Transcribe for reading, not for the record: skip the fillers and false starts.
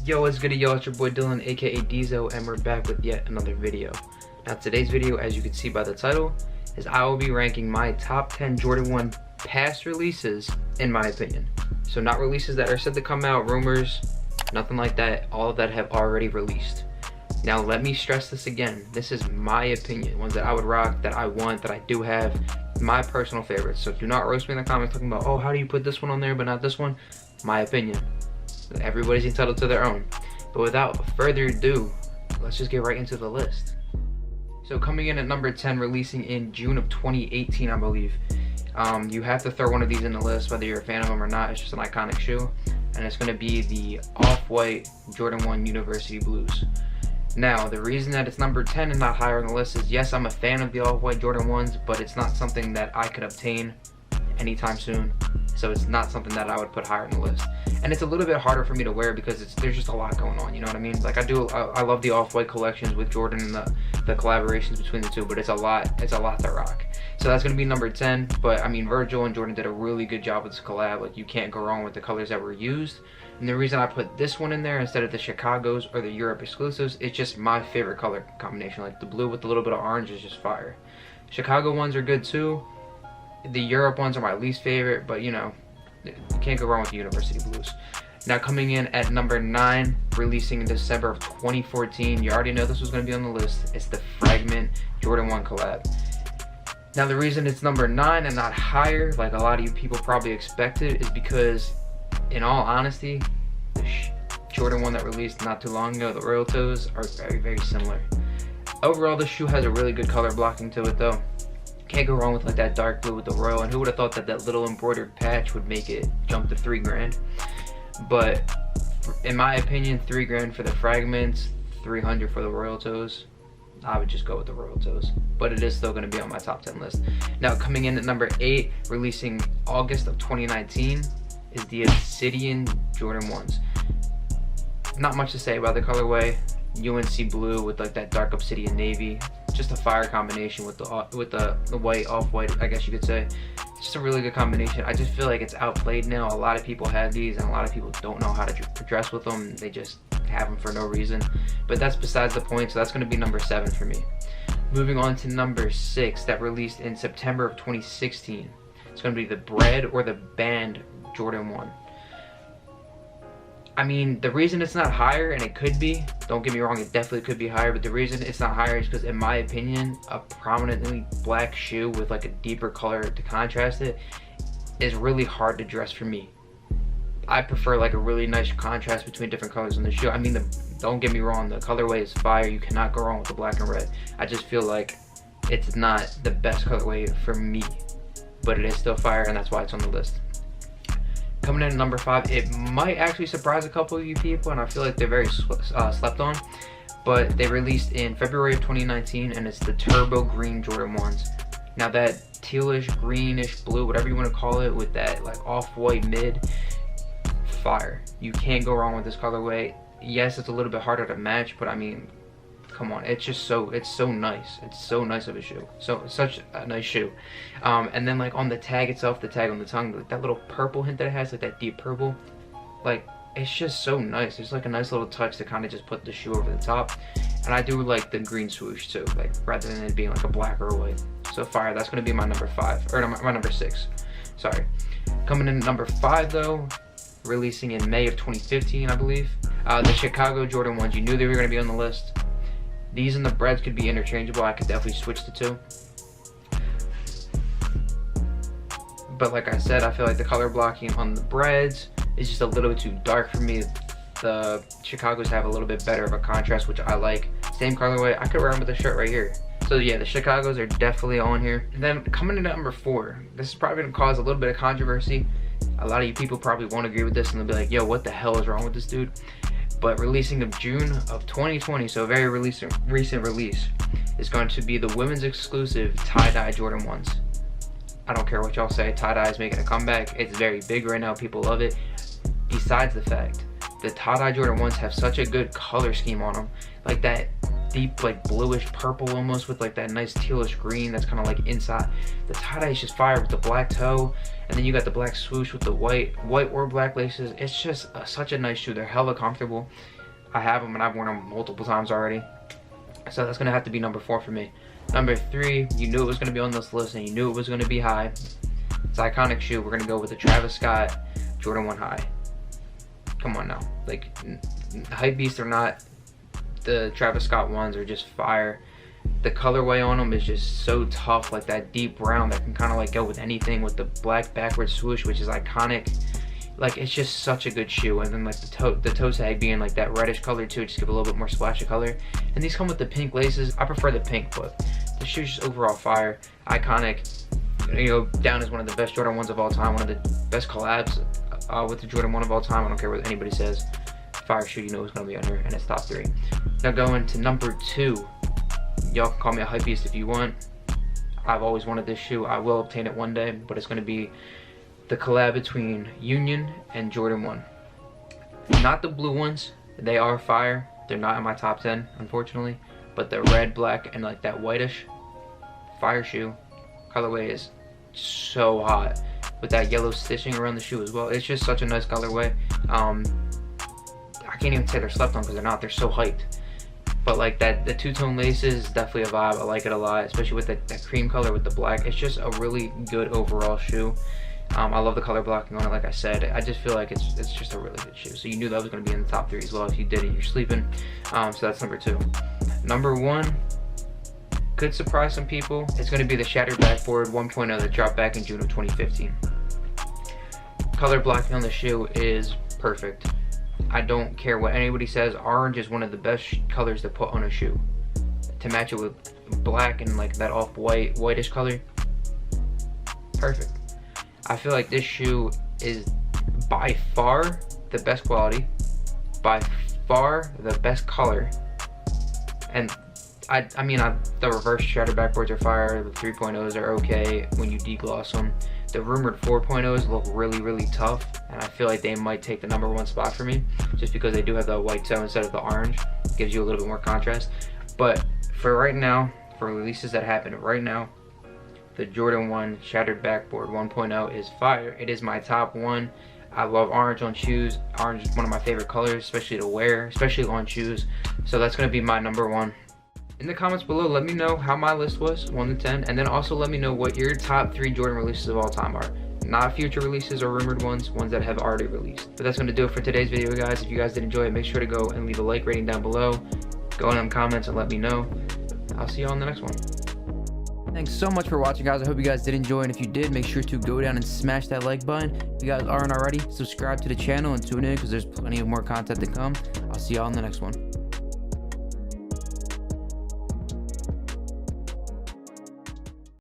Yo, what's good, y'all? It's your boy Dylan, aka Diesel, and we're back with yet another video. Now, today's video, as you can see by the title, is I will be ranking my top 10 Jordan 1 past releases, in my opinion. So not releases that are said to come out, rumors, nothing like that. All of that have already released. Now, let me stress this again. This is my opinion. Ones that I would rock, that I want, that I do have. My personal favorites. So do not roast me in the comments talking about, oh, how do you put this one on there but not this one? My opinion. Everybody's entitled to their own. But without further ado, let's just get right into the list. So coming in at number 10, releasing in June of 2018, I believe. You have to throw one of these in the list, whether you're a fan of them or not. It's just an iconic shoe. And it's going to be the Off-White Jordan 1 University Blues. Now, the reason that it's number 10 and not higher on the list is, yes, I'm a fan of the Off-White Jordan 1s, but it's not something that I could obtain anytime soon. So it's not something that I would put higher on the list. And it's a little bit harder for me to wear because there's just a lot going on, you know what I mean? Like I love the Off-White collections with Jordan and the collaborations between the two, but it's a lot to rock. So that's gonna be number 10, but I mean, Virgil and Jordan did a really good job with this collab. Like, you can't go wrong with the colors that were used. And the reason I put this one in there instead of the Chicago's or the Europe exclusives, it's just my favorite color combination. Like, the blue with a little bit of orange is just fire. Chicago ones are good too. The Europe ones are my least favorite, but you know, you can't go wrong with the University Blues. Now, coming in at number 9, releasing in December of 2014, you already know this was going to be on the list. It's the Fragment Jordan 1 collab. Now, the reason it's number 9 and not higher, like a lot of you people probably expected, is because, in all honesty, the Jordan 1 that released not too long ago, the Royal Toes, are very, very similar. Overall, the shoe has a really good color blocking to it, though. Can't go wrong with like that dark blue with the Royal, and who would have thought that that little embroidered patch would make it jump to $3 grand. But in my opinion, $3 grand for the Fragments, $300 for the Royal Toes. I would just go with the Royal Toes, but it is still going to be on my top 10 list. Now, coming in at number 8, releasing August of 2019, is the Obsidian Jordan 1s. Not much to say about the colorway. UNC blue with like that dark obsidian navy, just a fire combination with the white Off-White, I guess you could say. Just a really good combination. I just feel like it's outplayed now. A lot of people have these and a lot of people don't know how to dress with them. They just have them for no reason, but that's besides the point. So that's going to be number 7 for me. Moving on to number 6, that released in September of 2016. It's going to be the Bread or the Band Jordan 1. I mean, the reason it's not higher, and it could be, don't get me wrong, it definitely could be higher, but the reason it's not higher is because, in my opinion, a prominently black shoe with like a deeper color to contrast it is really hard to dress for me. I prefer like a really nice contrast between different colors in the shoe. I mean, don't get me wrong, the colorway is fire. You cannot go wrong with the black and red. I just feel like it's not the best colorway for me, but it is still fire, and that's why it's on the list. Coming in at number 5, it might actually surprise a couple of you people, and I feel like they're very slept on, but they released in February of 2019, and it's the Turbo Green Jordan 1s. Now, that tealish, greenish blue, whatever you want to call it, with that like Off-White mid, fire. You can't go wrong with this colorway. Yes, it's a little bit harder to match, but I mean, come on, it's so nice. It's so nice of a shoe. So such a nice shoe. And then like on the tag itself, the tag on the tongue, like that little purple hint that it has, like that deep purple, like it's just so nice. There's like a nice little touch to kind of just put the shoe over the top. And I do like the green swoosh too, like rather than it being like a black or a white. So fire. That's gonna be my number 5, or no, my number 6. Sorry. Coming in at number 5 though, releasing in May of 2015, I believe. The Chicago Jordan 1s. You knew they were gonna be on the list. These and the Breads could be interchangeable. I could definitely switch the two. But like I said, I feel like the color blocking on the Breads is just a little bit too dark for me. The Chicagos have a little bit better of a contrast, which I like. Same colorway. I could wear them with a shirt right here. So yeah, the Chicagos are definitely on here. And then coming in at number 4, this is probably going to cause a little bit of controversy. A lot of you people probably won't agree with this, and they'll be like, yo, what the hell is wrong with this dude? But releasing of June of 2020, so a very recent release, is going to be the women's exclusive tie-dye Jordan 1s. I don't care what y'all say, tie-dye is making a comeback. It's very big right now, people love it. Besides the fact, the tie-dye Jordan 1s have such a good color scheme on them. Like that deep like bluish purple almost with like that nice tealish green that's kind of like inside. The tie-dye is just fire with the black toe, and then you got the black swoosh with the white or black laces. It's just such a nice shoe. They're hella comfortable. I have them and I've worn them multiple times already. So that's gonna have to be number 4 for me. Number 3, you knew it was gonna be on this list and you knew it was gonna be high. It's an iconic shoe. We're gonna go with the Travis Scott Jordan 1 High. Come on now, like hype beast or not, the Travis Scott ones are just fire. The colorway on them is just so tough, like that deep brown that can kind of like go with anything, with the black backward swoosh, which is iconic. Like it's just such a good shoe. And then like the toe tag being like that reddish color too, just give a little bit more splash of color. And these come with the pink laces. I prefer the pink, but the shoe's just overall fire, iconic. You know, down as one of the best Jordan 1s of all time, one of the best collabs with the Jordan 1 of all time. I don't care what anybody says. Fire shoe, you know it's gonna be under, and it's top 3. Now going to number 2. Y'all can call me a hypebeast if you want. I've always wanted this shoe. I will obtain it one day, but it's gonna be the collab between Union and Jordan 1. Not the blue ones. They are fire. They're not in my top 10, unfortunately. But the red, black, and like that whitish fire shoe colorway is so hot, with that yellow stitching around the shoe as well. It's just such a nice colorway. I can't even say they're slept on because they're not. They're so hyped. But like that, the two-tone laces is definitely a vibe. I like it a lot, especially with that cream color with the black. It's just a really good overall shoe. I love the color blocking on it, like I said. I just feel like it's just a really good shoe. So you knew that was going to be in the top 3 as well. If you didn't, you're sleeping. So that's number 2. Number 1 could surprise some people. It's going to be the Shattered Backboard 1.0 that dropped back in June of 2015. Color blocking on the shoe is perfect. I don't care what anybody says. Orange is one of the best colors to put on a shoe. To match it with black and like that off-white, whitish color. Perfect. I feel like this shoe is by far the best quality, by far the best color, and I mean the reverse Shattered Backboards are fire. The 3.0s are okay when you degloss them. The rumored 4.0s look really tough, and I feel like they might take the number 1 spot for me, just because they do have the white toe instead of the orange. Gives you a little bit more contrast. But for right now, for releases that happen right now, the Jordan 1 Shattered Backboard 1.0 is fire. It is my top 1. I love orange on shoes. Orange is one of my favorite colors, especially to wear, especially on shoes. So that's going to be my number 1. In the comments below, let me know how my list was, 1 to 10, and then also let me know what your top 3 Jordan releases of all time are. Not future releases or rumored ones that have already released. But that's going to do it for today's video, guys. If you guys did enjoy it, make sure to go and leave a like rating down below. Go in them comments and let me know. I'll see you on the next one. Thanks so much for watching, guys. I hope you guys did enjoy, and if you did, make sure to go down and smash that like button. If you guys aren't already, subscribe to the channel and tune in because there's plenty of more content to come. I'll see y'all in the next one.